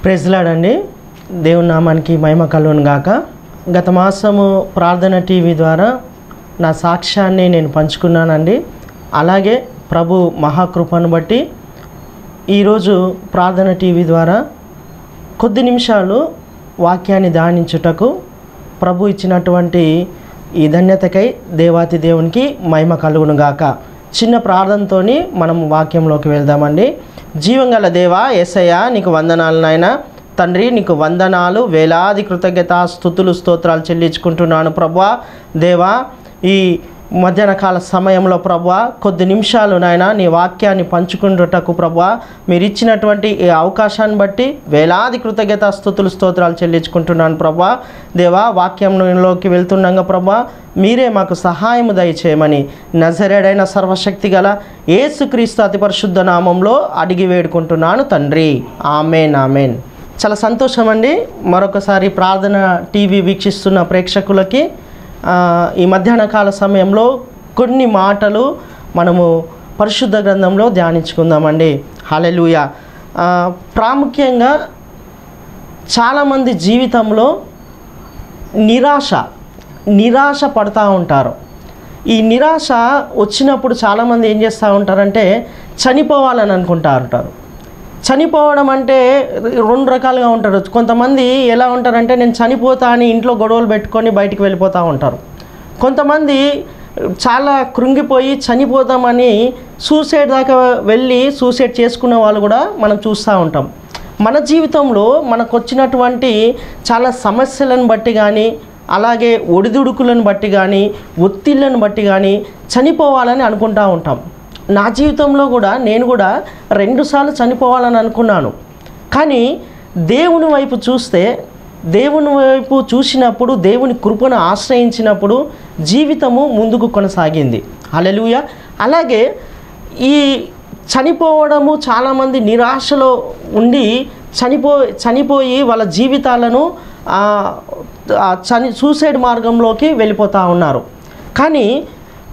Praise lord అండి. దేవుని నామానికి మహిమ కలుగును గాక. గత మాసము ప్రార్థన టీవీ ద్వారా నా సాక్ష్యాన్ని నేను పంచుకున్నానండి. అలాగే ప్రభు మహాకృపను బట్టి ఈరోజు ప్రార్థన టీవీ ద్వారా కొద్ది నిమిషాలు వాక్యాన్ని ధ్యానించుటకు ప్రభు ఇచ్చినటువంటి ఈ ధన్యతకై దేవాతి దేవునికి మహిమ కలుగును గాక. చిన్న ప్రార్థనతోని మనం వాక్యంలోకి వెళ్దామండి. జీవంగల దేవా యేసయ్యా, నీకు వందనాలు నాయనా. తండ్రి, నీకు వందనాలు, వేలాది కృతజ్ఞత స్తుతులు స్తోత్రాలు చెల్లించుకుంటున్నాను ప్రభువా. దేవా, ఈ మధ్యాహ్న కాల సమయంలో ప్రభువా కొద్ది నిమిషాలు నాయన నీ వాక్యాన్ని పంచుకుంటుటకు ప్రభువా మీరు ఇచ్చినటువంటి ఈ అవకాశాన్ని బట్టి వేలాది కృతజ్ఞత స్తుతులు స్తోత్రాలు చెల్లించుకుంటున్నాను ప్రభువా. దేవా, వాక్యంలోకి వెళ్తుండగా ప్రభువా మీరే మాకు సహాయము దయచేయమని నజరేడైన సర్వశక్తి గల యేసుక్రీస్తు అతి పరిశుద్ధ నామంలో అడిగి వేడుకుంటున్నాను తండ్రి. ఆమేన్, ఆమేన్. చాలా సంతోషం అండి. మరొకసారి ప్రార్థన టీవీ వీక్షిస్తున్న ప్రేక్షకులకి ఈ మధ్యాహ్న కాల సమయంలో కొన్ని మాటలు మనము పరిశుద్ధ గ్రంథంలో ధ్యానించుకుందామండి. హల్లెలూయా. ప్రాముఖ్యంగా చాలామంది జీవితంలో నిరాశ పడుతూ ఉంటారు. ఈ నిరాశ వచ్చినప్పుడు చాలామంది ఏం చేస్తూ ఉంటారంటే చనిపోవాలని అనుకుంటూ ఉంటారు. చనిపోవడం అంటే రెండు రకాలుగా ఉంటారు. కొంతమంది ఎలా ఉంటారంటే నేను చనిపోతా అని ఇంట్లో గొడవలు పెట్టుకొని బయటికి వెళ్ళిపోతూ ఉంటారు. కొంతమంది చాలా కృంగిపోయి చనిపోతామని సూసైడ్ దాకా వెళ్ళి సూసైడ్ చేసుకునే వాళ్ళు కూడా మనం చూస్తూ ఉంటాం. మన జీవితంలో మనకు వచ్చినటువంటి చాలా సమస్యలను బట్టి కానీ, అలాగే ఒడిదుడుకులను బట్టి కానీ, ఒత్తిళ్లను బట్టి కానీ చనిపోవాలని అనుకుంటూ ఉంటాం. నా జీవితంలో కూడా నేను కూడా 2 సార్లు చనిపోవాలని అనుకున్నాను. కానీ దేవుని వైపు చూసినప్పుడు, దేవుని కృపను ఆశ్రయించినప్పుడు జీవితము ముందుకు కొనసాగింది. హల్లెలూయా. అలాగే ఈ చనిపోవడము చాలామంది నిరాశలో ఉండి చనిపోయి వాళ్ళ జీవితాలను సూసైడ్ మార్గంలోకి వెళ్ళిపోతూ ఉన్నారు. కానీ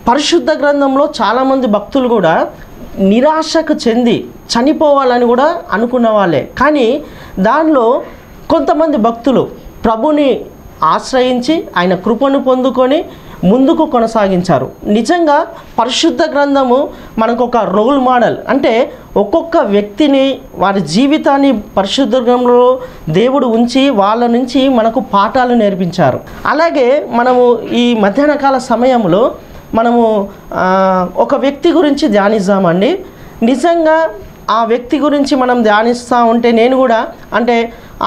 పరిశుద్ధ గ్రంథంలో చాలామంది భక్తులు కూడా నిరాశకు చెంది చనిపోవాలని కూడా అనుకున్న వాళ్ళే. కానీ దానిలో కొంతమంది భక్తులు ప్రభుని ఆశ్రయించి ఆయన కృపను పొందుకొని ముందుకు కొనసాగించారు. నిజంగా పరిశుద్ధ గ్రంథము మనకు ఒక రోల్ మోడల్. అంటే ఒక్కొక్క వ్యక్తిని వారి జీవితాన్ని పరిశుద్ధ గ్రంథంలో దేవుడు ఉంచి వాళ్ళ నుంచి మనకు పాఠాలు నేర్పించారు. అలాగే మనము ఈ మధ్యాహ్న కాల సమయంలో మనము ఒక వ్యక్తి గురించి ధ్యానిద్దామండి. నిజంగా ఆ వ్యక్తి గురించి మనం ధ్యానిస్తూ ఉంటే నేను కూడా అంటే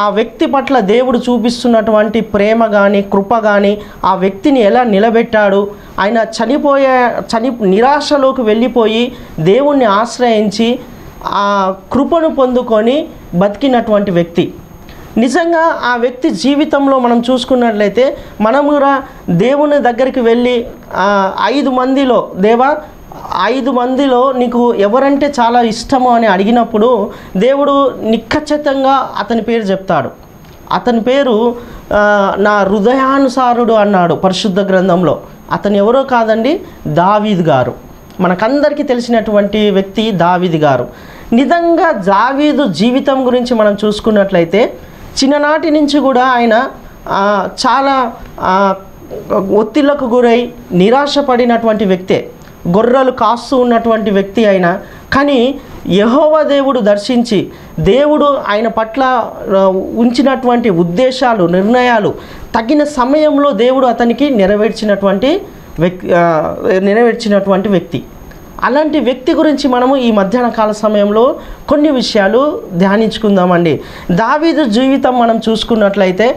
ఆ వ్యక్తి పట్ల దేవుడు చూపిస్తున్నటువంటి ప్రేమ కానీ, కృప కానీ, ఆ వ్యక్తిని ఎలా నిలబెట్టాడు, ఆయన నిరాశలోకి వెళ్ళిపోయి దేవుణ్ణి ఆశ్రయించి ఆ కృపను పొందుకొని బతికినటువంటి వ్యక్తి. నిజంగా ఆ వ్యక్తి జీవితంలో మనం చూసుకున్నట్లయితే మనం కూడా దేవుని దగ్గరికి వెళ్ళి 5 మందిలో దేవా 5 మందిలో నీకు ఎవరంటే చాలా ఇష్టమో అని అడిగినప్పుడు దేవుడు నిఖచ్చితంగా అతని పేరు చెప్తాడు. అతని పేరు నా హృదయానుసారుడు అన్నాడు పరిశుద్ధ గ్రంథంలో. అతను ఎవరో కాదండి, దావీదు గారు. మనకందరికీ తెలిసినటువంటి వ్యక్తి దావీదు గారు. నిజంగా దావీదు జీవితం గురించి మనం చూసుకున్నట్లయితే చిన్ననాటి నుంచి కూడా ఆయన చాలా ఒత్తిళ్లకు గురై నిరాశపడినటువంటి వ్యక్తే. గొర్రెలు కాస్తూ ఉన్నటువంటి వ్యక్తి అయినా కానీ యెహోవా దేవుడు దర్శించి దేవుడు ఆయన పట్ల ఉంచినటువంటి ఉద్దేశాలు, నిర్ణయాలు తగిన సమయంలో దేవుడు అతనికి నెరవేర్చినటువంటి వ్యక్తి. అలాంటి వ్యక్తి గురించి మనము ఈ మధ్యాహ్న కాల సమయంలో కొన్ని విషయాలు ధ్యానించుకుందామండి. దావీదు జీవితం మనం చూసుకున్నట్లయితే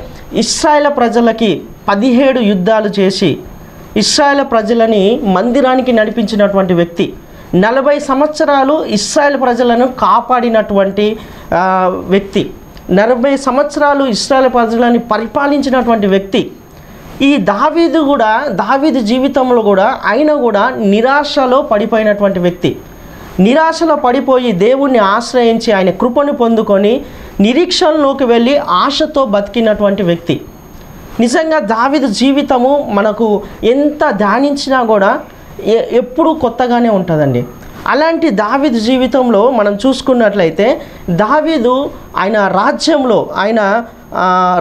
ఇశ్రాయేలు ప్రజలకి 17 యుద్ధాలు చేసి ఇశ్రాయేలు ప్రజలని మందిరానికి నడిపించినటువంటి వ్యక్తి. 40 సంవత్సరాలు ఇశ్రాయేలు ప్రజలను కాపాడినటువంటి వ్యక్తి. 40 సంవత్సరాలు ఇశ్రాయేలు ప్రజలని పరిపాలించినటువంటి వ్యక్తి. ఈ దావీదు జీవితంలో కూడా ఆయన కూడా నిరాశలో పడిపోయినటువంటి వ్యక్తి. నిరాశలో పడిపోయి దేవుణ్ణి ఆశ్రయించి ఆయన కృపను పొందుకొని నిరీక్షణలోకి వెళ్ళి ఆశతో బతికినటువంటి వ్యక్తి. నిజంగా దావీదు జీవితము మనకు ఎంత ధ్యానించినా కూడా ఎప్పుడూ కొత్తగానే ఉంటుందండి. అలాంటి దావీదు జీవితంలో మనం చూసుకున్నట్లయితే దావీదు ఆయన రాజ్యంలో ఆయన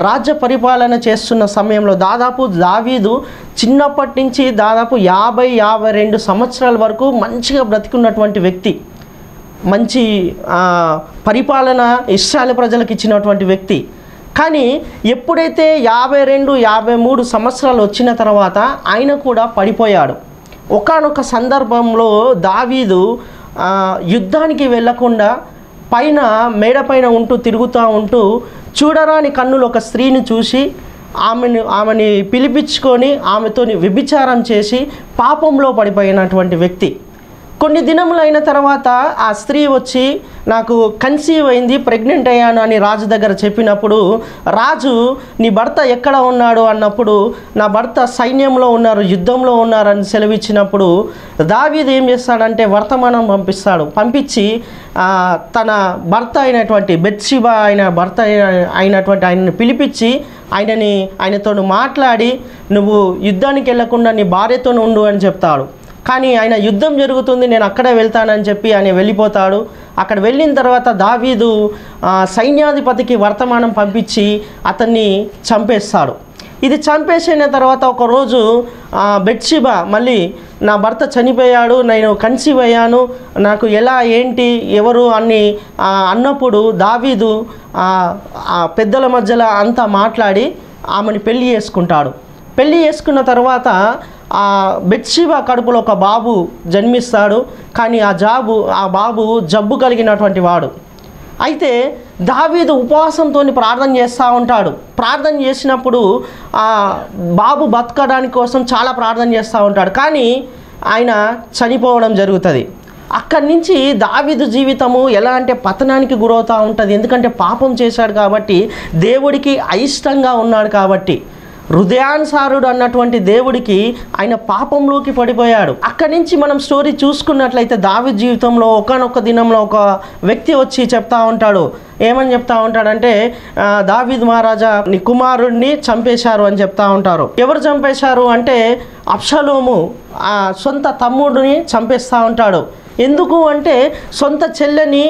రాజ్య పరిపాలన చేస్తున్న సమయంలో దాదాపు దావీదు చిన్నప్పటి నుంచి దాదాపు 50-52 సంవత్సరాల వరకు మంచిగా బ్రతికున్నటువంటి వ్యక్తి, మంచి పరిపాలన ఇశ్రాయేలు ప్రజలకు ఇచ్చినటువంటి వ్యక్తి. కానీ ఎప్పుడైతే 52-53 సంవత్సరాలు వచ్చిన తర్వాత ఆయన కూడా పడిపోయాడు. ఒకానొక సందర్భంలో దావీదు యుద్ధానికి వెళ్ళకుండా పైన మేడపైన ఉంటూ తిరుగుతూ ఉంటూ చూడరాని కన్నులు ఒక స్త్రీని చూసి ఆమెని పిలిపించుకొని ఆమెతో వ్యభిచారం చేసి పాపంలో పడిపోయినటువంటి వ్యక్తి. కొన్ని దినములైన తర్వాత ఆ స్త్రీ వచ్చి నాకు కన్సీవ్ అయింది, ప్రెగ్నెంట్ అయ్యాను అని రాజు దగ్గర చెప్పినప్పుడు రాజు నీ భర్త ఎక్కడ ఉన్నాడు అన్నప్పుడు నా భర్త సైన్యంలో ఉన్నారు, యుద్ధంలో ఉన్నారని సెలవిచ్చినప్పుడు దావీదు ఏం చేస్తాడంటే వర్తమానం పంపించి తన భర్త అయినటువంటి బెత్షెబా అయినటువంటి ఆయనని పిలిపించి ఆయనతో మాట్లాడి నువ్వు యుద్ధానికి వెళ్లకుండా నీ భార్యతో ఉండు అని చెప్తాడు. కానీ ఆయన యుద్ధం జరుగుతుంది, నేను అక్కడే వెళ్తానని చెప్పి ఆయన వెళ్ళిపోతాడు. అక్కడ వెళ్ళిన తర్వాత దావీదు సైన్యాధిపతికి వర్తమానం పంపించి అతన్ని చంపేస్తాడు. ఇది చంపేసిన తర్వాత ఒకరోజు బెత్షెబా మళ్ళీ నా భర్త చనిపోయాడు, నేను కన్సీవ్ అయ్యాను, నాకు ఎలా ఏంటి ఎవరు అని అన్నప్పుడు దావీదు పెద్దల మధ్యలో అంతా మాట్లాడి ఆమెను పెళ్లి చేసుకుంటాడు. పెళ్లి చేసుకున్న తర్వాత బెత్షెబా కడుపులో ఒక బాబు జన్మిస్తాడు. కానీ ఆ బాబు జబ్బు కలిగినటువంటి వాడు. అయితే దావీదు ఉపవాసంతో ప్రార్థన చేస్తూ ఉంటాడు. ప్రార్థన చేసినప్పుడు బాబు బతకడానికి కోసం చాలా ప్రార్థన చేస్తూ ఉంటాడు. కానీ ఆయన చనిపోవడం జరుగుతుంది. అక్కడి నుంచి దావీదు జీవితము ఎలా అంటే పతనానికి గురవుతూ ఉంటుంది. ఎందుకంటే పాపం చేశాడు కాబట్టి, దేవుడికి అయిష్టంగా ఉన్నాడు కాబట్టి, హృదయానుసారుడు అన్నటువంటి దేవుడికి ఆయన పాపంలోకి పడిపోయాడు. అక్కడి నుంచి మనం స్టోరీ చూసుకున్నట్లయితే దావీదు జీవితంలో ఒకానొక దినంలో ఒక వ్యక్తి వచ్చి చెప్తా ఉంటాడు. ఏమని చెప్తా ఉంటాడంటే దావీదు మహారాజా నీ కుమారుడిని చంపేశారు అని చెప్తా ఉంటారు. ఎవరు చంపేశారు అంటే అబ్షలోము సొంత తమ్ముడిని చంపేస్తూ ఉంటాడు. ఎందుకు అంటే సొంత చెల్లెని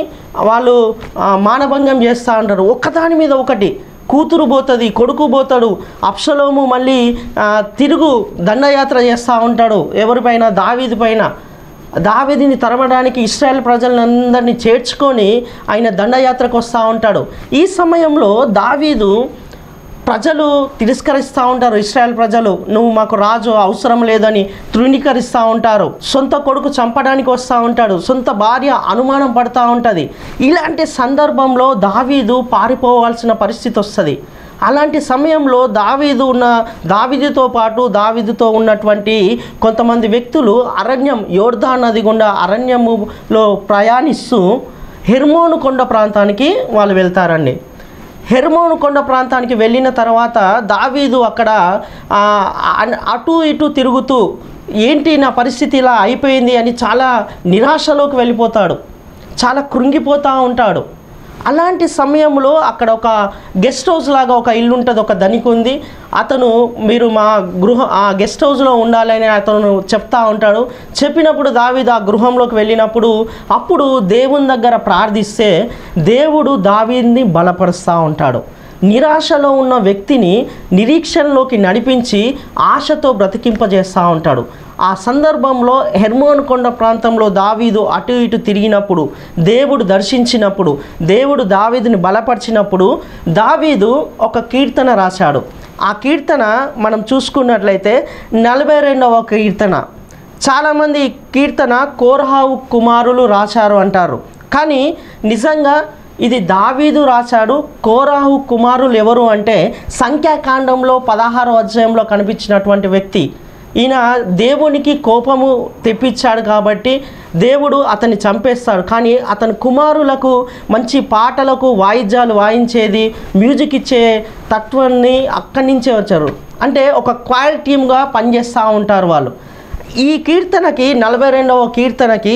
వాళ్ళు మానభంగం చేస్తూ ఉంటారు. ఒక్కదాని మీద ఒకటి, కూతురు పోతుంది, కొడుకు పోతాడు. అబ్షలోము మళ్ళీ తిరుగు దండయాత్ర చేస్తూ ఉంటాడు. ఎవరిపైన? దావీదు పైన. దావీదుని తరమడానికి ఇశ్రాయేల్ ప్రజలందరినీ చేర్చుకొని ఆయన దండయాత్రకు వస్తూ ఉంటాడు. ఈ సమయంలో దావీదు ప్రజలు తిరస్కరిస్తూ ఉంటారు. ఇశ్రాయేల్ ప్రజలు నువ్వు మాకు రాజు అవసరం లేదని తృణీకరిస్తూ ఉంటారు. సొంత కొడుకు చంపడానికి వస్తూ ఉంటాడు. సొంత భార్య అనుమానం పడుతూ ఉంటుంది. ఇలాంటి సందర్భంలో దావీదు పారిపోవాల్సిన పరిస్థితి వస్తుంది. అలాంటి సమయంలో దావీదుతో పాటు దావీదుతో ఉన్నటువంటి కొంతమంది వ్యక్తులు యోర్దాను నది గుండా అరణ్యములో ప్రయాణిస్తూ హెర్మోను కొండ ప్రాంతానికి వాళ్ళు వెళ్తారండి. హెర్మోను కొండ ప్రాంతానికి వెళ్ళిన తర్వాత దావీదు అక్కడ అటు ఇటు తిరుగుతూ ఏంటి నా పరిస్థితి ఇలా అయిపోయింది అని చాలా నిరాశలోకి వెళ్ళిపోతాడు. చాలా కృంగిపోతూ ఉంటాడు. అలాంటి సమయంలో అక్కడ ఒక గెస్ట్ హౌస్ లాగా ఒక ఇల్లు ఉంటుంది, ఒక ధనికు ఉంది. అతను మీరు మా గెస్ట్ హౌస్లో ఉండాలని అతను చెప్తా ఉంటాడు. చెప్పినప్పుడు దావీదు ఆ గృహంలోకి వెళ్ళినప్పుడు అప్పుడు దేవుని దగ్గర ప్రార్థిస్తే దేవుడు దావీదుని బలపరుస్తూ ఉంటాడు. నిరాశలో ఉన్న వ్యక్తిని నిరీక్షణలోకి నడిపించి ఆశతో బ్రతికింపజేస్తూ ఉంటాడు. ఆ సందర్భంలో హెర్మోను కొండ ప్రాంతంలో దావీదు అటు ఇటు తిరిగినప్పుడు, దేవుడు దర్శించినప్పుడు, దేవుడు దావీదుని బలపరిచినప్పుడు దావీదు ఒక కీర్తన రాశాడు. ఆ కీర్తన మనం చూసుకున్నట్లయితే 42వ కీర్తన. చాలామంది కీర్తన కోరహావు కుమారులు రాశారు అంటారు. కానీ నిజంగా ఇది దావీదు రాశాడు. కోరాహు కుమారులు ఎవరు అంటే సంఖ్యాకాండంలో 16వ అధ్యాయంలో కనిపించినటువంటి వ్యక్తి. ఈయన దేవునికి కోపము తెప్పించాడు కాబట్టి దేవుడు అతన్ని చంపేస్తాడు. కానీ అతని కుమారులకు మంచి పాటలకు వాయిద్యాలు వాయించేది, మ్యూజిక్ ఇచ్చే తత్వాన్ని అక్కడి నుంచే వచ్చారు. అంటే ఒక క్వైర్ టీమ్గా పనిచేస్తూ ఉంటారు వాళ్ళు. ఈ కీర్తనకి 42వ కీర్తనకి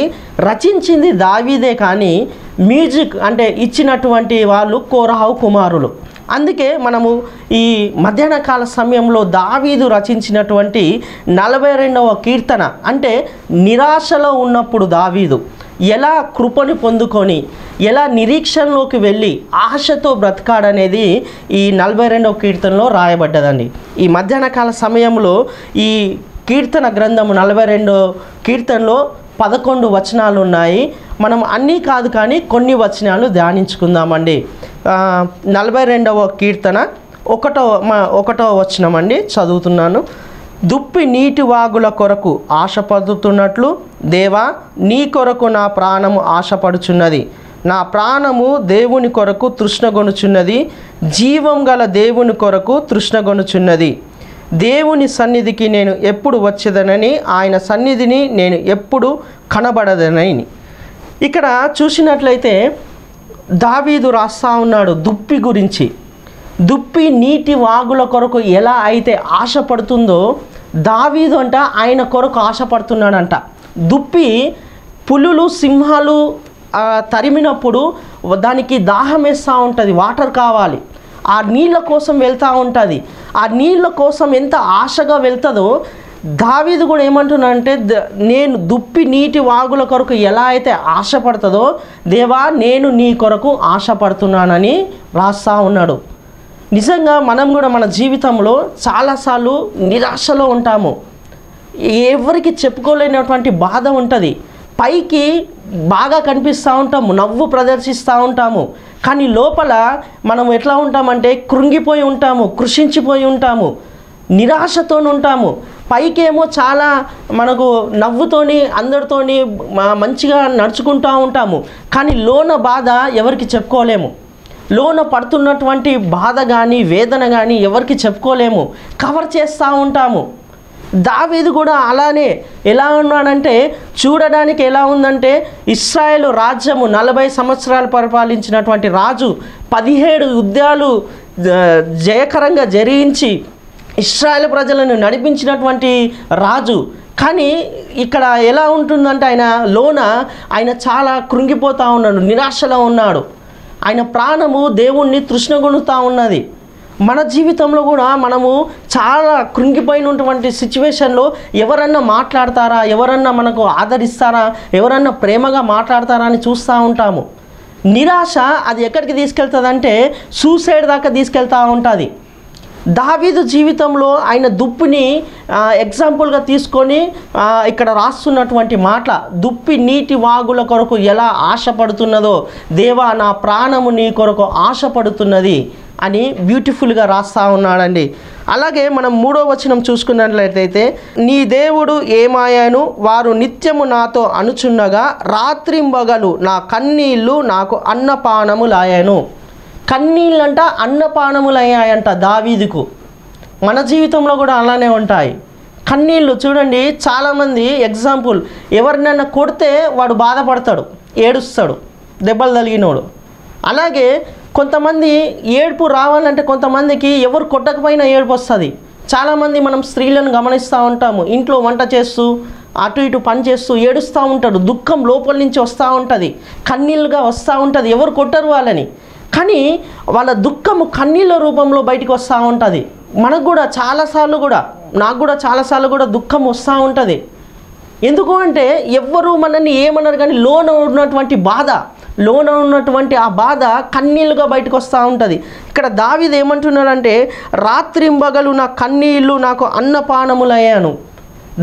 రచించింది దావీదే, కానీ మ్యూజిక్ అంటే ఇచ్చినటువంటి వాళ్ళు కోరహావు కుమారులు. అందుకే మనము ఈ మధ్యాహ్న కాల సమయంలో దావీదు రచించినటువంటి 42వ కీర్తన అంటే నిరాశలో ఉన్నప్పుడు దావీదు ఎలా కృపని పొందుకొని ఎలా నిరీక్షణలోకి వెళ్ళి ఆశతో బ్రతకాడనేది ఈ 42వ కీర్తనలో రాయబడ్డదండి. ఈ మధ్యాహ్న కాల సమయంలో ఈ కీర్తన గ్రంథము 42వ కీర్తనలో 11 వచనాలు ఉన్నాయి. మనం అన్నీ కాదు కానీ కొన్ని వచనాలు ధ్యానించుకుందామండి. 42వ కీర్తన 1వ వచనం అండి చదువుతున్నాను. దుప్పి నీటి వాగుల కొరకు ఆశపడుతున్నట్లు దేవా నీ కొరకు నా ప్రాణము ఆశపడుచున్నది. నా ప్రాణము దేవుని కొరకు తృష్ణగొనుచున్నది, జీవం గల దేవుని కొరకు తృష్ణగొనుచున్నది. దేవుని సన్నిధికి నేను ఎప్పుడు వచ్చేదనని, ఆయన సన్నిధిని నేను ఎప్పుడు కనబడదనని. ఇక్కడ చూసినట్లయితే దావీదు రాస్తా ఉన్నాడు దుప్పి గురించి. దుప్పి నీటి వాగుల కొరకు ఎలా అయితే ఆశపడుతుందో దావీదు అంట ఆయన కొరకు ఆశపడుతున్నాడంట. దుప్పి పులులు సింహాలు తరిమినప్పుడు దానికి దాహం వేస్తూ ఉంటుంది, వాటర్ కావాలి, ఆ నీళ్ళ కోసం వెళ్తూ ఉంటుంది. ఆ నీళ్ళ కోసం ఎంత ఆశగా వెళ్తుందో దావీదు కూడా ఏమంటున్నాడంటే నేను దుప్పి నీటి వాగుల కొరకు ఎలా అయితే ఆశపడుతుందో దేవా నేను నీ కొరకు ఆశపడుతున్నానని రాస్తా ఉన్నాడు. నిజంగా మనం కూడా మన జీవితంలో చాలాసార్లు నిరాశలో ఉంటాము. ఎవరికి చెప్పుకోలేనటువంటి బాధ ఉంటుంది. పైకి బాగా కనిపిస్తూ ఉంటాము, నవ్వు ప్రదర్శిస్తూ ఉంటాము, కానీ లోపల మనం ఎట్లా ఉంటామంటే కృంగిపోయి ఉంటాము, కృషించిపోయి ఉంటాము, నిరాశతో ఉంటాము. పైకేమో చాలా మనకు నవ్వుతోని అందరితోని మంచిగా నడుచుకుంటూ ఉంటాము, కానీ లోన బాధ ఎవరికి చెప్పుకోలేము. లోన పడుతున్నటువంటి బాధ కానీ వేదన కానీ ఎవరికి చెప్పుకోలేము, కవర్ చేస్తూ ఉంటాము. దావీదు కూడా అలానే ఎలా ఉన్నాడంటే చూడడానికి ఎలా ఉందంటే ఇశ్రాయేలు రాజ్యము 40 సంవత్సరాలు పరిపాలించినటువంటి రాజు, 17 యుద్ధాలు జయకరంగా జయించి ఇశ్రాయేలు ప్రజలను నడిపించినటువంటి రాజు. కానీ ఇక్కడ ఎలా ఉంటుందంటే ఆయన చాలా కృంగిపోతూ ఉన్నాడు, నిరాశలో ఉన్నాడు. ఆయన ప్రాణము దేవుణ్ణి తృష్ణగొనుతూ ఉన్నది. మన జీవితంలో కూడా మనము చాలా కృంగిపోయినటువంటి సిచ్యువేషన్లో ఎవరన్నా మాట్లాడతారా, ఎవరన్నా మనకు ఆదరిస్తారా, ఎవరన్నా ప్రేమగా మాట్లాడతారా అని చూస్తూ ఉంటాము. నిరాశ అది ఎక్కడికి తీసుకెళ్తుందంటే సూసైడ్ దాకా తీసుకెళ్తూ ఉంటుంది. దావీదు జీవితంలో ఆయన దుప్పిని ఎగ్జాంపుల్గా తీసుకొని ఇక్కడ రాస్తున్నటువంటి మాట, దుప్పి నీటి వాగుల కొరకు ఎలా ఆశపడుతున్నదో దేవా నా ప్రాణము నీ కొరకు ఆశపడుతున్నది అని బ్యూటిఫుల్గా రాస్తా ఉన్నాడండి. అలాగే మనం 3వ వచనం చూసుకున్నట్లయితే నీ దేవుడు ఏమాయను వారు నిత్యము నాతో అనుచున్నగా రాత్రింబగలు నా కన్నీళ్ళు నాకు అన్నపానములాయను. కన్నీళ్ళంట అన్నపానములయ్యాయంట దావీదుకు. మన జీవితంలో కూడా అలానే ఉంటాయి కన్నీళ్ళు. చూడండి చాలామంది ఎగ్జాంపుల్ ఎవరినైనా కొడితే వాడు బాధపడతాడు, ఏడుస్తాడు, దెబ్బలు తగిలినోడు. అలాగే కొంతమంది ఏడుపు రావాలంటే కొంతమందికి ఎవరు కొట్టకపోయినా ఏడుపు వస్తుంది. చాలామంది మనం స్త్రీలను గమనిస్తూ ఉంటాము, ఇంట్లో వంట చేస్తూ అటు ఇటు పని చేస్తూ ఏడుస్తూ ఉంటాడు, దుఃఖం లోపల నుంచి వస్తూ ఉంటుంది, కన్నీళ్ళుగా వస్తూ ఉంటుంది. ఎవరు కొట్టరు వాళ్ళని, కానీ వాళ్ళ దుఃఖము కన్నీళ్ళ రూపంలో బయటికి వస్తూ ఉంటుంది. మనకు కూడా చాలాసార్లు నాకు కూడా చాలాసార్లు దుఃఖం వస్తూ ఉంటుంది. ఎందుకు అంటే ఎవ్వరు మనల్ని ఏమన్నారు కానీ లోన ఉన్నటువంటి ఆ బాధ కన్నీళ్ళుగా బయటకు వస్తూ ఉంటుంది. ఇక్కడ దావీదు ఏమంటున్నాడంటే రాత్రింబగలు నా కన్నీళ్ళు నాకు అన్నపానములయ్యాను.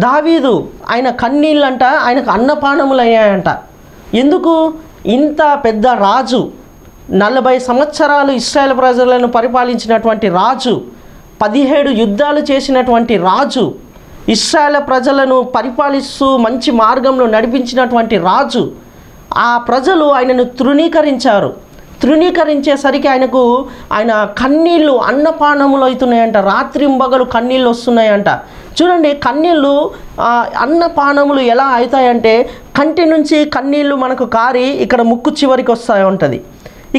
దావీదు ఆయన కన్నీళ్ళంట ఆయనకు అన్నపానములయ్యాయంట. ఎందుకు? ఇంత పెద్ద రాజు, 40 సంవత్సరాలు ఇశ్రాయేలు ప్రజలను పరిపాలించినటువంటి రాజు, 17 యుద్ధాలు చేసినటువంటి రాజు, ఇశ్రాయేలు ప్రజలను పరిపాలిస్తూ మంచి మార్గంలో నడిపించినటువంటి రాజు, ఆ ప్రజలు ఆయనను తృణీకరించేసరికి ఆయన కన్నీళ్ళు అన్నపానములు అవుతున్నాయంట, రాత్రింబగలు కన్నీళ్ళు వస్తున్నాయంట. చూడండి కన్నీళ్ళు అన్నపానములు ఎలా అవుతాయంటే కంటి నుంచి కన్నీళ్ళు మనకు కారి ఇక్కడ ముక్కు చివరికి వస్తూ ఉంటుంది,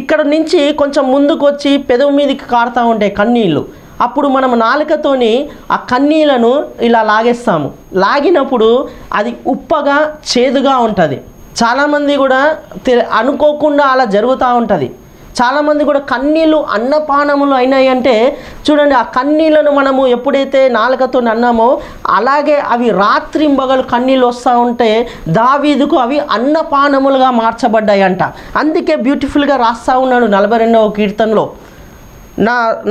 ఇక్కడ నుంచి కొంచెం ముందుకు వచ్చి పెదవి మీదకి కారుతూ ఉంటాయి కన్నీళ్ళు. అప్పుడు మనం నాలుకతోని ఆ కన్నీళ్లను ఇలా లాగేస్తాము. లాగినప్పుడు అది ఉప్పగా చేదుగా ఉంటుంది. చాలామంది కూడా అనుకోకుండా అలా జరుగుతూ ఉంటుంది. చాలామంది కూడా కన్నీళ్ళు అన్నపానములు అయినాయి అంటే చూడండి, ఆ కన్నీళ్లను మనము ఎప్పుడైతే నాలుకతో అన్నామో అలాగే అవి రాత్రింబగలు కన్నీళ్ళు వస్తూ ఉంటే దావీదుకు అవి అన్నపానములుగా మార్చబడ్డాయి అంట. అందుకే బ్యూటిఫుల్గా రాస్తూ ఉన్నాడు 42వ కీర్తనలో,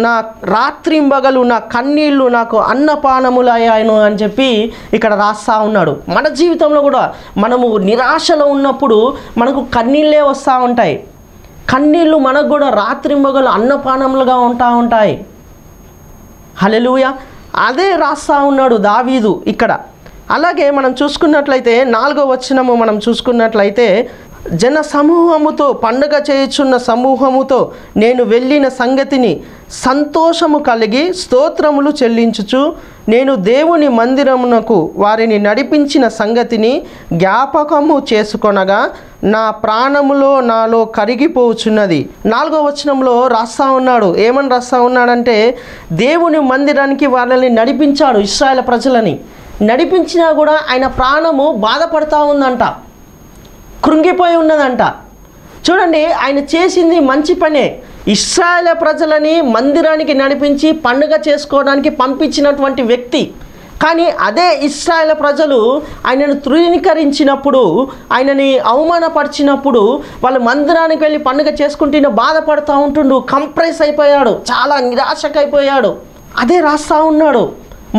నా రాత్రింబగలు నా కన్నీళ్ళు నాకు అన్నపానములయ్యాను అని చెప్పి ఇక్కడ రాస్తూ ఉన్నాడు. మన జీవితంలో కూడా మనము నిరాశలో ఉన్నప్పుడు మనకు కన్నీళ్ళే వస్తూ ఉంటాయి. కన్నీళ్ళు మనకు కూడా రాత్రింబగలు అన్నపానములుగా ఉంటాయి. హల్లెలూయా. అదే రాస్తూ ఉన్నాడు దావీదు ఇక్కడ. అలాగే మనం చూసుకున్నట్లయితే 4వ వచనము మనం చూసుకున్నట్లయితే, జన సమూహముతో పండుగ చేయుచున్న సమూహముతో నేను వెళ్ళిన సంగతిని సంతోషము కలిగి స్తోత్రములు చెల్లించుచు నేను దేవుని మందిరమునకు వారిని నడిపించిన సంగతిని జ్ఞాపకము చేసుకొనగా నా ప్రాణములో నాలో కరిగిపోచున్నది. 4వ వచనంలో రాస్తా ఉన్నాడు. ఏమని రాస్తా ఉన్నాడంటే, దేవుని మందిరానికి వాళ్ళని నడిపించాడు, ఇశ్రాయేలు ప్రజలని నడిపించినా కూడా ఆయన ప్రాణము బాధపడతా ఉందంట, కృంగిపోయి ఉన్నదంట. చూడండి, ఆయన చేసింది మంచి పనే. ఇశ్రాయేలు ప్రజలని మందిరానికి నడిపించి పండుగ చేసుకోవడానికి పంపించినటువంటి వ్యక్తి. కానీ అదే ఇశ్రాయేలు ప్రజలు ఆయనను తృణీకరించినప్పుడు, ఆయనని అవమానపరిచినప్పుడు వాళ్ళు మందిరానికి వెళ్ళి పండుగ చేసుకుంటూ బాధపడుతూ ఉంటుండు, కంప్రెస్ అయిపోయాడు, చాలా నిరాశకైపోయాడు. అదే రాస్తూ ఉన్నాడు.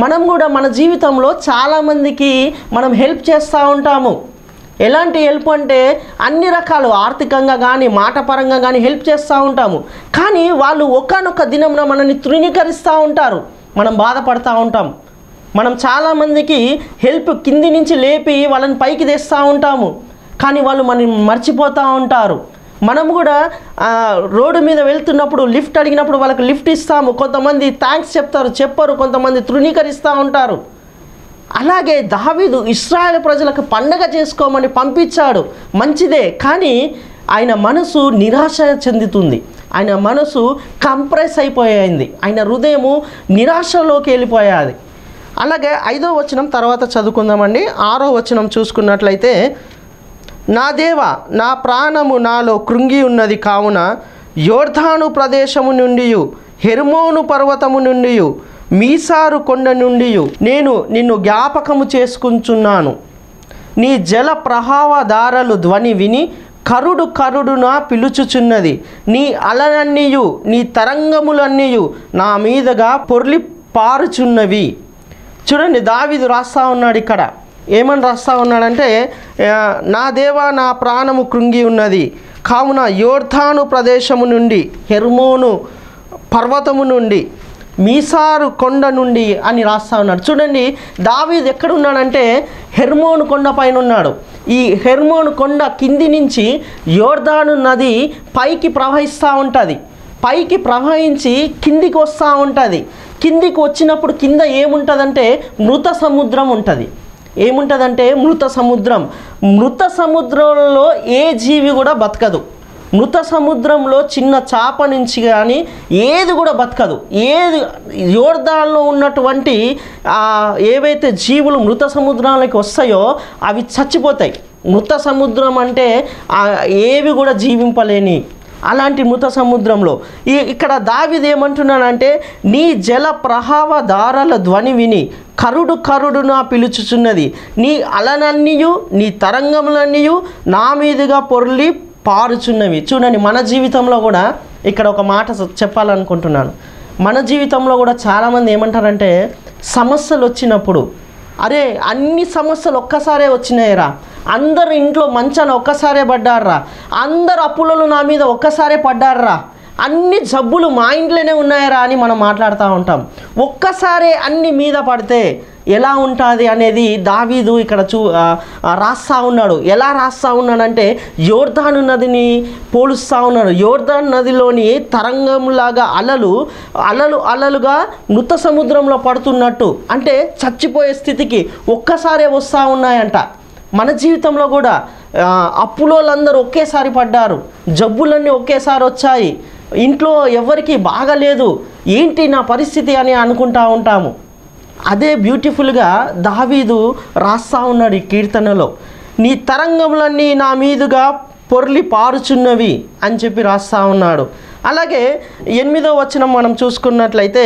మనం కూడా మన జీవితంలో చాలామందికి మనం హెల్ప్ చేస్తూ ఉంటాము. ఎలాంటి హెల్ప్ అంటే అన్ని రకాలు, ఆర్థికంగా కానీ మాటపరంగా కానీ హెల్ప్ చేస్తూ ఉంటాము. కానీ వాళ్ళు ఒకానొక దినంలో మనల్ని తృణీకరిస్తూ ఉంటారు, మనం బాధపడుతూ ఉంటాం. మనం చాలామందికి హెల్ప్ కింది నుంచి లేపి వాళ్ళని పైకి తెస్తూ ఉంటాము, కానీ వాళ్ళు మనల్ని మర్చిపోతూ ఉంటారు. మనం కూడా రోడ్డు మీద వెళ్తున్నప్పుడు లిఫ్ట్ అడిగినప్పుడు వాళ్ళకి లిఫ్ట్ ఇస్తాము. కొంతమంది థ్యాంక్స్ చెప్పరు, కొంతమంది తృణీకరిస్తూ ఉంటారు. అలాగే దావీదు ఇశ్రాయేలు ప్రజలకు పండగ చేసుకోమని పంపించాడు, మంచిదే. కానీ ఆయన మనసు నిరాశ చెందుతుంది, ఆయన మనసు కంప్రెస్ అయిపోయింది, ఆయన హృదయము నిరాశలోకి వెళ్ళిపోయాది. అలాగే 5వ వచనం తర్వాత చదువుకుందామండి. 6వ వచనం చూసుకున్నట్లయితే, నా దేవా, నా ప్రాణము నాలో కృంగి ఉన్నది కావున యోర్దాను ప్రదేశము నుండి హెర్మోను పర్వతము నుండి మీసారు కొండ నుండి నేను నిన్ను జ్ఞాపకము చేసుకుంటున్నాను. నీ జల ప్రవాహధారలు ధ్వని విని కరుడున పిలుచుచున్నది. నీ అలలన్నీయు నీ తరంగములన్నీయు నా మీదగా పొర్లి పారుచున్నవి. చూడండి, దావీదు రాస్తా ఉన్నాడు ఇక్కడ. ఏమని రాస్తా ఉన్నాడంటే, నా దేవా, నా ప్రాణము కృంగి ఉన్నది కావున యోర్దాను ప్రదేశము నుండి హెర్మోను పర్వతము నుండి మీసారు కొండ నుండి అని రాస్తా ఉన్నాడు. చూడండి, దావీదు ఎక్కడున్నాడంటే హెర్మోను కొండ పైన ఉన్నాడు. ఈ హెర్మోను కొండ కింది నుంచి యోర్దాను నది పైకి ప్రవహిస్తూ ఉంటుంది. పైకి ప్రవహించి కిందికి వస్తూ ఉంటుంది. కిందికి వచ్చినప్పుడు కింద ఏముంటుందంటే మృత సముద్రం ఉంటుంది. ఏముంటుందంటే మృత సముద్రం. మృత సముద్రంలో ఏ జీవి కూడా బతకదు. మృత సముద్రంలో చిన్న చేప నుంచి కానీ ఏది కూడా బతకదు. ఏది యోర్దాన్లో ఉన్నటువంటి ఏవైతే జీవులు మృత సముద్రానికి వస్తాయో అవి చచ్చిపోతాయి. మృత సముద్రం అంటే ఏవి కూడా జీవింపలేని అలాంటి మృత సముద్రంలో ఇక్కడ దావీదు ఏమంటున్నాడంటే, నీ జల ప్రవాహధారల ధ్వని విని కరుడున పిలుచుచున్నది. నీ అలనన్నీయు నీ తరంగములన్నీయు నా మీదుగా పొర్లి పారుచున్నవి. చూడండి, మన జీవితంలో కూడా ఇక్కడ ఒక మాట చెప్పాలనుకుంటున్నాను. మన జీవితంలో కూడా చాలామంది ఏమంటారంటే, సమస్యలు వచ్చినప్పుడు, అరే అన్ని సమస్యలు ఒక్కసారే వచ్చినాయిరా, అందరు ఇంట్లో మంచాన ఒక్కసారే పడ్డారా, అందరు అప్పులలో నా మీద ఒక్కసారే పడ్డారా, అన్ని జబ్బులు మా ఇంట్లోనే ఉన్నాయరా అని మనం మాట్లాడుతూ ఉంటాం. ఒక్కసారే అన్ని మీద పడితే ఎలా ఉంటుంది అనేది దావీదు ఇక్కడ రాస్తా ఉన్నాడు. ఎలా రాస్తా ఉన్నాడంటే, యోర్దాను నదిని పోలుస్తూ ఉన్నాడు. యోర్దాను నదిలోని తరంగంలాగా అలలుగా మృత సముద్రంలో పడుతున్నట్టు, అంటే చచ్చిపోయే స్థితికి ఒక్కసారే వస్తూ ఉన్నాయంట. మన జీవితంలో కూడా అప్పులోళ్ళందరూ ఒకేసారి పడ్డారు, జబ్బులన్నీ ఒకేసారి వచ్చాయి, ఇంట్లో ఎవరికి బాగలేదు, ఏంటి నా పరిస్థితి అని అనుకుంటూ ఉంటాము. అదే బ్యూటిఫుల్గా దావీదు రాస్తా ఉన్నాడు ఈ కీర్తనలో. నీ తరంగములన్నీ నా మీదుగా పొర్లి పారుచున్నవి అని చెప్పి రాస్తా ఉన్నాడు. అలాగే 8వ వచనం మనం చూసుకున్నట్లయితే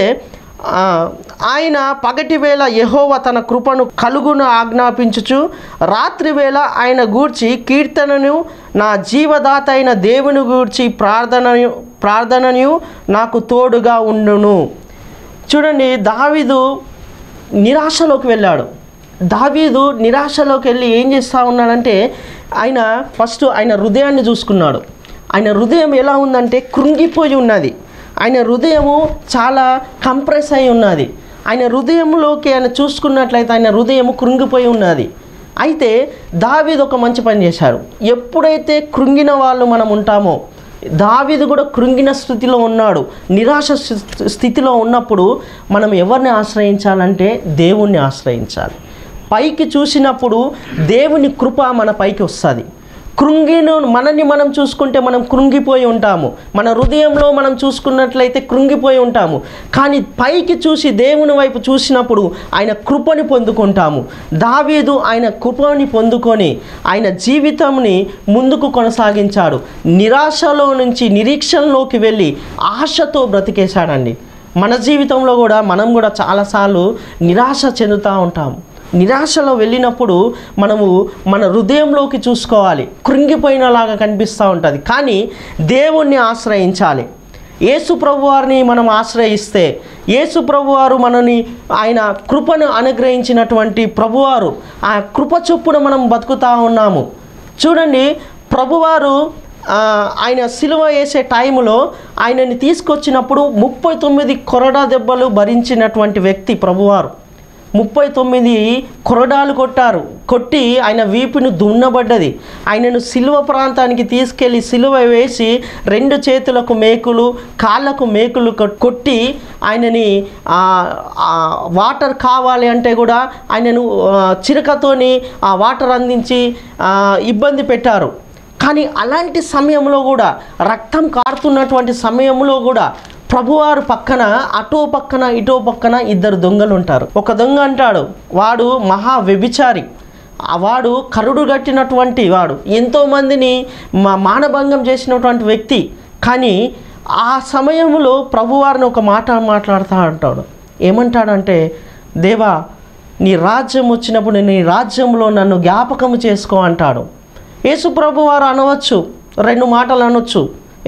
ఆయన పగటి వేళ యెహోవా తన కృపను కలుగును ఆజ్ఞాపించుచు రాత్రి వేళ ఆయన గూర్చి కీర్తనను నా జీవదాత అయిన దేవుని గూర్చి ప్రార్థనను నాకు తోడుగా ఉండును. చూడండి, దావీదు నిరాశలోకి వెళ్ళాడు. దావీదు నిరాశలోకి వెళ్ళి ఏం చేస్తూ ఉన్నాడంటే ఆయన ఫస్ట్ ఆయన హృదయాన్ని చూసుకున్నాడు. ఆయన హృదయం ఎలా ఉందంటే కృంగిపోయి ఉన్నది. ఆయన హృదయము చాలా కంప్రెస్ అయి ఉన్నది. ఆయన హృదయంలోకి ఆయన చూసుకున్నట్లయితే ఆయన హృదయము కృంగిపోయి ఉన్నది. అయితే దావీదు ఒక మంచి పని చేశాడు. ఎప్పుడైతే కృంగిన వాళ్ళు మనం ఉంటామో, దావీదు కూడా కృంగిన స్థితిలో ఉన్నాడు. నిరాశ స్థితిలో ఉన్నప్పుడు మనం ఎవరిని ఆశ్రయించాలంటే దేవుణ్ణి ఆశ్రయించాలి. పైకి చూసినప్పుడు దేవుని కృప మన పైకి వస్తుంది. మనని మనం చూసుకుంటే మనం కృంగిపోయి ఉంటాము. మన హృదయంలో మనం చూసుకున్నట్లయితే కృంగిపోయి ఉంటాము. కానీ పైకి చూసి దేవుని వైపు చూసినప్పుడు ఆయన కృపని పొందుకుంటాము. దావీదు ఆయన కృపని పొందుకొని ఆయన జీవితంని ముందుకు కొనసాగించాడు. నిరాశలో నుంచి నిరీక్షణలోకి వెళ్ళి ఆశతో బ్రతికేశాడండి. మన జీవితంలో కూడా మనం కూడా చాలాసార్లు నిరాశ చెందుతూ ఉంటాము. నిరాశలో వెళ్ళినప్పుడు మనము మన హృదయంలోకి చూసుకోవాలి. కృంగిపోయినలాగా కనిపిస్తూ ఉంటుంది. కానీ దేవుణ్ణి ఆశ్రయించాలి. యేసు ప్రభువారిని మనం ఆశ్రయిస్తే, యేసు ప్రభువారు మనని ఆయన కృపను అనుగ్రహించినటువంటి ప్రభువారు, ఆ కృప చొప్పున మనం బతుకుతూ ఉన్నాము. చూడండి, ప్రభువారు ఆయన సిలువ వేసే టైంలో ఆయనని తీసుకొచ్చినప్పుడు 39 కొరడా దెబ్బలు భరించినటువంటి వ్యక్తి ప్రభువారు. 39 కొరడాలు కొట్టి ఆయన వీపును దున్నబడ్డది. ఆయనను సిలువ ప్రాంతానికి తీసుకెళ్ళి సిలువ వేసి 2 చేతులకు మేకులు, కాళ్ళకు మేకులు కొట్టి ఆయనని వాటర్ కావాలి అంటే కూడా ఆయనను చిరకతోని ఆ వాటర్ అందించి ఇబ్బంది పెట్టారు. కానీ అలాంటి సమయంలో కూడా, రక్తం కారుతున్నటువంటి సమయంలో కూడా ప్రభువారు పక్కన అటో పక్కన ఇటో పక్కన 2 దొంగలు ఉంటారు. ఒక దొంగ అంటాడు, వాడు మహా వ్యభిచారి, వాడు కరుడు గట్టినటువంటి వాడు, ఎంతోమందిని మానభంగం చేసినటువంటి వ్యక్తి. కానీ ఆ సమయంలో ప్రభువారిని ఒక మాట మాట్లాడుతూ అంటాడు. ఏమంటాడంటే, దేవా నీ రాజ్యం వచ్చినప్పుడు నీ రాజ్యంలో నన్ను జ్ఞాపకం చేసుకో అంటాడు. యేసు ప్రభువారు అనవచ్చు, 2 మాటలు అనొచ్చు.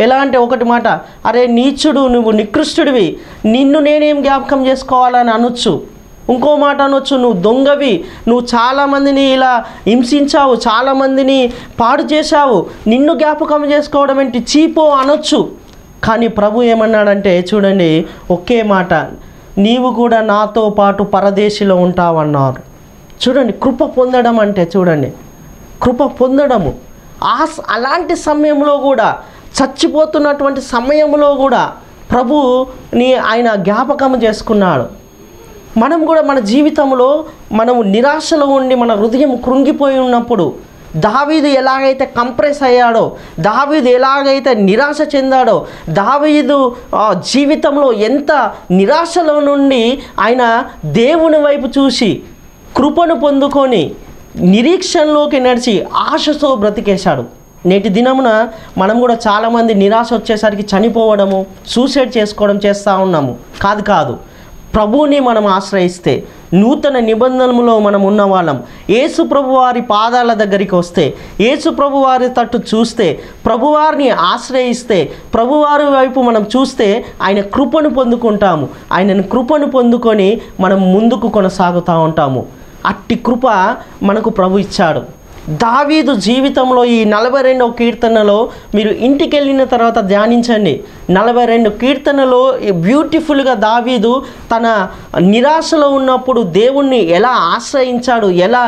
ఎలా అంటే, ఒకటి మాట, అరే నీచుడు, నువ్వు నికృష్టుడివి, నిన్ను నేనేం జ్ఞాపకం చేసుకోవాలని అనొచ్చు. ఇంకో మాట అనొచ్చు, నువ్వు దొంగవి, నువ్వు చాలామందిని ఇలా హింసించావు, చాలామందిని పాడు చేశావు, నిన్ను జ్ఞాపకం చేసుకోవడం ఏంటి, చీపో అనొచ్చు. కానీ ప్రభు ఏమన్నాడంటే, చూడండి, ఒకే మాట, నీవు కూడా నాతో పాటు పరదేశిలో ఉంటావన్నారు. చూడండి, కృప పొందడం అంటే, చూడండి, కృప పొందడము. అలాంటి సమయంలో కూడా, చచ్చిపోతున్నటువంటి సమయంలో కూడా ప్రభుని ఆయన జ్ఞాపకం చేసుకున్నాడు. మనం కూడా మన జీవితంలో మనము నిరాశలో ఉండి మన హృదయం కృంగిపోయి ఉన్నప్పుడు దావీదు ఎలాగైతే కంప్రెస్ అయ్యాడో, దావీదు ఎలాగైతే నిరాశ చెందాడో, దావీదు జీవితంలో ఎంత నిరాశలో నుండి ఆయన దేవుని వైపు చూసి కృపను పొందుకొని నిరీక్షణలోకి నడిచి ఆశతో బ్రతికేశాడు. నేటి దినమున మనం కూడా చాలామంది నిరాశ వచ్చేసరికి చనిపోవడము, సూసైడ్ చేసుకోవడం చేస్తూ ఉన్నాము. కాదు, ప్రభువుని మనం ఆశ్రయిస్తే, నూతన నిబంధనలో మనం ఉన్నవాళ్ళం, యేసు ప్రభువారి పాదాల దగ్గరికి వస్తే, యేసు ప్రభువారి తట్టు చూస్తే, ప్రభువారిని ఆశ్రయిస్తే, ప్రభువారి వైపు మనం చూస్తే ఆయన కృపను పొందుకుంటాము. ఆయనను కృపను పొందుకొని మనం ముందుకు కొనసాగుతూ ఉంటాము. అట్టి కృప మనకు ప్రభు ఇచ్చాడు. దావీదు జీవితంలో ఈ 42వ కీర్తనలో మీరు ఇంటికి వెళ్ళిన తర్వాత ధ్యానించండి. 42 కీర్తనలో బ్యూటిఫుల్గా దావీదు తన నిరాశలో ఉన్నప్పుడు దేవుణ్ణి ఎలా ఆశ్రయించాడు, ఎలా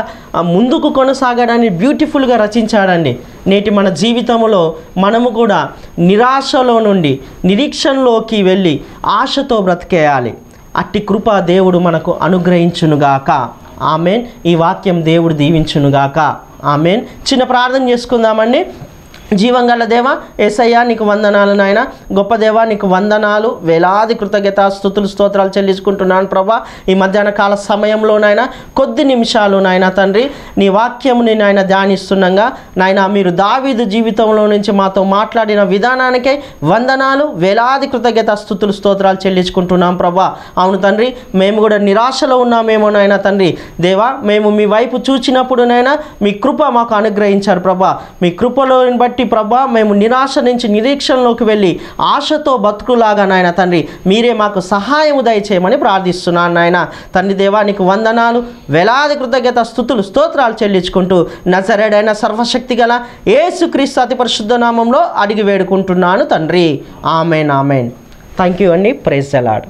ముందుకు కొనసాగడాన్ని బ్యూటిఫుల్గా రచించాడండి. నేటి మన జీవితంలో మనము కూడా నిరాశలో నుండి నిరీక్షణలోకి వెళ్ళి ఆశతో బ్రతికేయాలి. అట్టి కృప దేవుడు మనకు అనుగ్రహించునుగాక. ఆమెన్. ఈ వాక్యం దేవుడు దీవించునుగాక. ఆమెన్. చిన్న ప్రార్థన చేసుకుందామండి. జీవంగల దేవా యేసయ్యా నీకు వందనాలు నాయన, గొప్ప దేవా నీకు వందనాలు, వేలాది కృతజ్ఞత స్తుతులు స్తోత్రాలు చెల్లించుకుంటున్నాను ప్రభా. ఈ మధ్యాహ్న కాల సమయంలో నాయన కొద్ది నిమిషాలు నాయన తండ్రి నీ వాక్యముని నాయన ధ్యానిస్తుండగా నాయన మీరు దావీదు జీవితంలో నుంచి మాతో మాట్లాడిన విధానానికే వందనాలు, వేలాది కృతజ్ఞత స్తుతులు స్తోత్రాలు చెల్లించుకుంటున్నాం ప్రభా. అవును తండ్రి, మేము కూడా నిరాశలో ఉన్నామేమో నాయన తండ్రి దేవా, మేము మీ వైపు చూచినప్పుడు నాయన మీ కృప మాకు అనుగ్రహించారు ప్రభా. మీ కృపలో బట్టి ప్రభా మేము నిరాశ నుంచి నిరీక్షణలోకి వెళ్ళి ఆశతో బతుకులాగా నాయన తండ్రి మీరే మాకు సహాయము దయచేయమని ప్రార్థిస్తున్నాను నాయన తండ్రి దేవా. నీకు వందనాలు, వేలాది కృతజ్ఞత స్తుతులు స్తోత్రాలు చెల్లించుకుంటూ నజరేయుడైన సర్వశక్తి గల యేసుక్రీస్తు అతి పరిశుద్ధ నామంలో అడిగి వేడుకుంటున్నాను తండ్రి. Amen amen. థ్యాంక్ యూ అండి. Praise the lord.